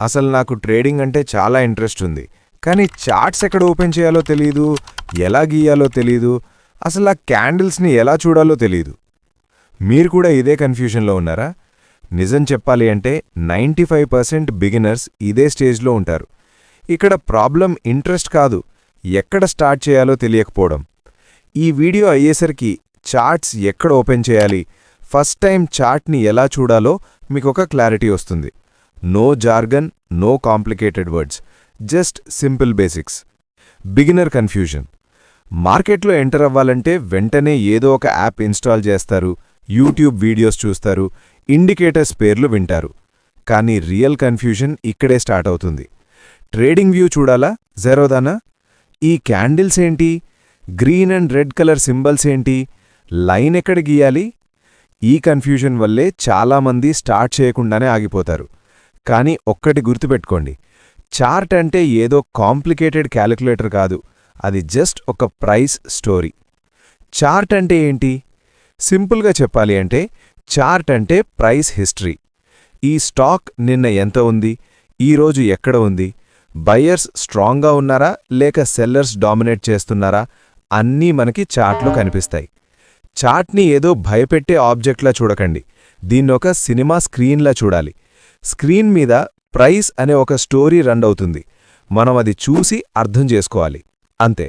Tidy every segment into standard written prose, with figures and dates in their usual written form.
అసలు నాకు ట్రేడింగ్ అంటే చాలా ఇంట్రెస్ట్ ఉంది, కానీ చార్ట్స్ ఎక్కడ ఓపెన్ చేయాలో తెలీదు, ఎలా గీయాలో తెలీదు, అసలు ఆ క్యాండిల్స్ని ఎలా చూడాలో తెలీదు. మీరు కూడా ఇదే కన్ఫ్యూజన్లో ఉన్నారా? నిజం చెప్పాలి అంటే 95% బిగినర్స్ ఇదే స్టేజ్లో ఉంటారు. ఇక్కడ ప్రాబ్లం ఇంట్రెస్ట్ కాదు, ఎక్కడ స్టార్ట్ చేయాలో తెలియకపోవడం. ఈ వీడియో అయ్యేసరికి చార్ట్స్ ఎక్కడ ఓపెన్ చేయాలి, ఫస్ట్ టైం చార్ట్ని ఎలా చూడాలో మీకొక క్లారిటీ వస్తుంది. No jargon, no complicated words, just simple basics. Beginner confusion. మార్కెట్లో ఎంటర్ అవ్వాలంటే వెంటనే ఏదో ఒక యాప్ ఇన్స్టాల్ చేస్తారు, యూట్యూబ్ వీడియోస్ చూస్తారు, ఇండికేటర్స్ పేర్లు వింటారు. కానీ రియల్ కన్ఫ్యూజన్ ఇక్కడే స్టార్ట్ అవుతుంది. ట్రేడింగ్ వ్యూ చూడాలా, జెరోదానా? ఈ క్యాండిల్స్ ఏంటి, green and red colour symbols ఏంటి, లైన్ ఎక్కడ గీయాలి? ఈ కన్ఫ్యూజన్ వల్లే చాలామంది స్టార్ట్ చేయకుండానే ఆగిపోతారు. కానీ ఒక్కటి గుర్తుపెట్టుకోండి, చార్ట్ అంటే ఏదో కాంప్లికేటెడ్ క్యాలిక్యులేటర్ కాదు, అది జస్ట్ ఒక ప్రైస్ స్టోరీ. చార్ట్ అంటే ఏంటి? సింపుల్గా చెప్పాలి అంటే చార్ట్ అంటే ప్రైస్ హిస్టరీ. ఈ స్టాక్ నిన్న ఎంత ఉంది, ఈరోజు ఎక్కడ ఉంది, బయ్యర్స్ స్ట్రాంగ్గా ఉన్నారా లేక సెల్లర్స్ డామినేట్ చేస్తున్నారా, అన్నీ మనకి చార్ట్లో కనిపిస్తాయి. చార్ట్ని ఏదో భయపెట్టే ఆబ్జెక్ట్లా చూడకండి, దీన్నొక సినిమా స్క్రీన్లా చూడాలి. స్క్రీన్ మీద ప్రైస్ అనే ఒక స్టోరీ రన్ అవుతుంది, మనం అది చూసి అర్థం చేసుకోవాలి, అంతే.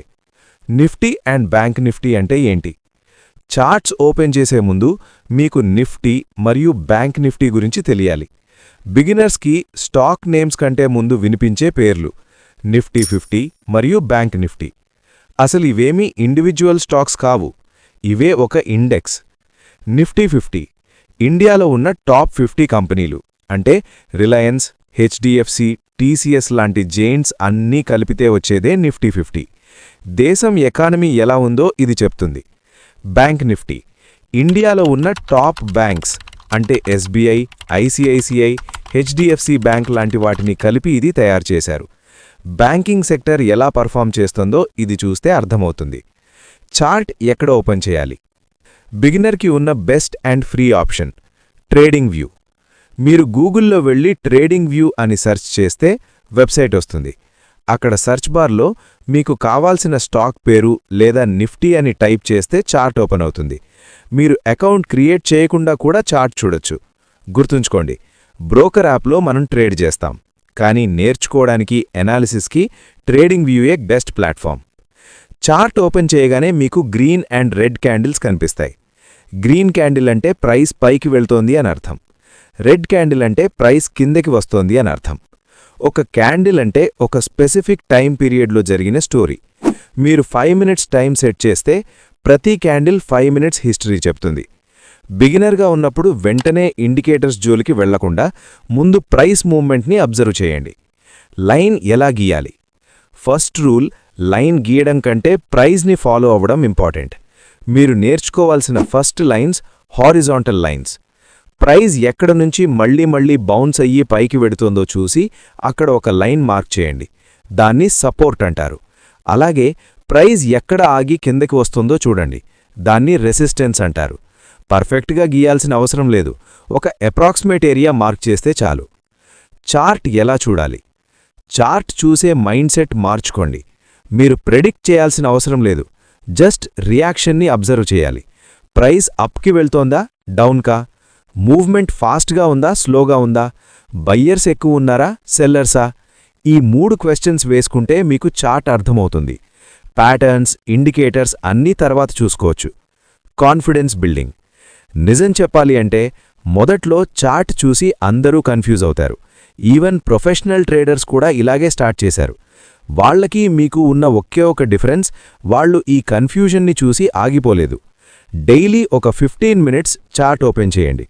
నిఫ్టీ అండ్ బ్యాంక్ నిఫ్టీ అంటే ఏంటి? చార్ట్స్ ఓపెన్ చేసే ముందు మీకు నిఫ్టీ మరియు బ్యాంక్ నిఫ్టీ గురించి తెలియాలి. బిగినర్స్కి స్టాక్ నేమ్స్ కంటే ముందు వినిపించే పేర్లు నిఫ్టీ 50 మరియు బ్యాంక్ నిఫ్టీ. అసలు ఇవేమీ ఇండివిజువల్ స్టాక్స్ కావు, ఇవే ఒక ఇండెక్స్. నిఫ్టీ 50 ఇండియాలో ఉన్న టాప్ 50 కంపెనీలు, అంటే రిలయన్స్, హెచ్డిఎఫ్సి, టీసీఎస్ లాంటి జెయింట్స్ అన్నీ కలిపితే వచ్చేదే నిఫ్టీ 50. దేశం ఎకానమీ ఎలా ఉందో ఇది చెప్తుంది. బ్యాంక్ నిఫ్టీ ఇండియాలో ఉన్న టాప్ బ్యాంక్స్, అంటే ఎస్బీఐ, ఐసిఐసిఐ, హెచ్డిఎఫ్సి బ్యాంక్ లాంటి వాటిని కలిపి ఇది తయారు చేశారు. బ్యాంకింగ్ సెక్టర్ ఎలా పర్ఫామ్ చేస్తుందో ఇది చూస్తే అర్థమవుతుంది. చార్ట్ ఎక్కడ ఓపెన్ చేయాలి? బిగినర్కి ఉన్న best and free option trading view. మీరు గూగుల్లో వెళ్ళి ట్రేడింగ్ వ్యూ అని సెర్చ్ చేస్తే వెబ్సైట్ వస్తుంది. అక్కడ సర్చ్ బార్లో మీకు కావాల్సిన స్టాక్ పేరు లేదా నిఫ్టీ అని టైప్ చేస్తే చార్ట్ ఓపెన్ అవుతుంది. మీరు అకౌంట్ క్రియేట్ చేయకుండా కూడా చార్ట్ చూడొచ్చు. గుర్తుంచుకోండి, బ్రోకర్ యాప్లో మనం ట్రేడ్ చేస్తాం, కానీ నేర్చుకోవడానికి, ఎనాలిసిస్కి ట్రేడింగ్ వ్యూయే బెస్ట్ ప్లాట్ఫామ్. చార్ట్ ఓపెన్ చేయగానే మీకు గ్రీన్ అండ్ రెడ్ క్యాండిల్స్ కనిపిస్తాయి. గ్రీన్ క్యాండిల్ అంటే ప్రైస్ పైకి వెళ్తోంది అని అర్థం. రెడ్ క్యాండిల్ అంటే ప్రైస్ కిందకి వస్తోంది అని అర్థం. ఒక క్యాండిల్ అంటే ఒక స్పెసిఫిక్ టైం పీరియడ్లో జరిగిన స్టోరీ. మీరు 5 మినిట్స్ టైం సెట్ చేస్తే ప్రతి క్యాండిల్ 5 మినిట్స్ హిస్టరీ చెప్తుంది. బిగినర్గా ఉన్నప్పుడు వెంటనే ఇండికేటర్స్ జోలికి వెళ్లకుండా ముందు ప్రైస్ మూవ్మెంట్ని అబ్జర్వ్ చేయండి. లైన్ ఎలా గీయాలి? ఫస్ట్ రూల్, లైన్ గీయడం కంటే ప్రైజ్ని ఫాలో అవ్వడం ఇంపార్టెంట్. మీరు నేర్చుకోవాల్సిన first lines horizontal lines. Price ఎక్కడ నుంచి మళ్లీ బౌన్స్ అయ్యి పైకి వెడుతోందో చూసి అక్కడ ఒక లైన్ మార్క్ చేయండి, దాన్ని సపోర్ట్ అంటారు. అలాగే ప్రైజ్ ఎక్కడ ఆగి కిందకి వస్తుందో చూడండి, దాన్ని రెసిస్టెన్స్ అంటారు. పర్ఫెక్ట్గా గీయాల్సిన అవసరం లేదు, ఒక అప్రాక్సిమేట్ ఏరియా మార్క్ చేస్తే చాలు. చార్ట్ ఎలా చూడాలి? చార్ట్ చూసే మైండ్ సెట్ మార్చుకోండి. మీరు ప్రెడిక్ట్ చేయాల్సిన అవసరం లేదు, జస్ట్ రియాక్షన్ని అబ్జర్వ్ చేయాలి. ప్రైస్ అప్కి వెళ్తోందా, డౌన్కా? మూవ్మెంట్ ఫాస్ట్గా ఉందా, స్లోగా ఉందా? బయ్యర్స్ ఎక్కువ ఉన్నారా, సెల్లర్సా? ఈ 3 క్వశ్చన్స్ వేసుకుంటే మీకు చార్ట్ అర్థమవుతుంది. ప్యాటర్న్స్, ఇండికేటర్స్ అన్నీ తర్వాత చూసుకోవచ్చు. Confidence building. నిజం చెప్పాలి అంటే మొదట్లో చార్ట్ చూసి అందరూ కన్ఫ్యూజ్ అవుతారు. ఈవెన్ ప్రొఫెషనల్ ట్రేడర్స్ కూడా ఇలాగే స్టార్ట్ చేశారు. వాళ్లకి మీకు ఉన్న ఒకే ఒక డిఫరెన్స్, వాళ్ళు ఈ కన్ఫ్యూజన్ని చూసి ఆగిపోలేదు. డైలీ ఒక 15 మినిట్స్ చార్ట్ ఓపెన్ చేయండి.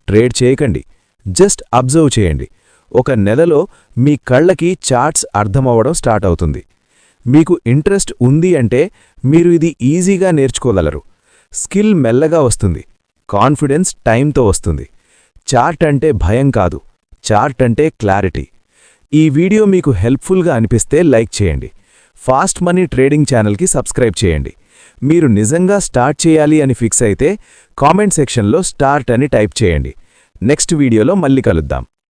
ట్రేడ్ చేయకండి, జస్ట్ అబ్జర్వ్ చేయండి. ఒక నెలలో మీ కళ్ళకి చార్ట్స్ అర్థమవడం స్టార్ట్ అవుతుంది. మీకు ఇంట్రెస్ట్ ఉంది అంటే మీరు ఇది ఈజీగా నేర్చుకోగలరు. స్కిల్ మెల్లగా వస్తుంది, కాన్ఫిడెన్స్ టైంతో వస్తుంది. చార్ట్ అంటే భయం కాదు, చార్ట్ అంటే క్లారిటీ. ఈ వీడియో మీకు హెల్ప్ఫుల్గా అనిపిస్తే లైక్ చేయండి. ఫాస్ట్ మనీ ట్రేడింగ్ ఛానల్కి సబ్స్క్రైబ్ చేయండి. మీరు నిజంగా స్టార్ట్ చేయాలి అని ఫిక్స్ అయితే కామెంట్ సెక్షన్లో స్టార్ట్ అని టైప్ చేయండి. నెక్స్ట్ వీడియోలో మళ్ళీ కలుద్దాం.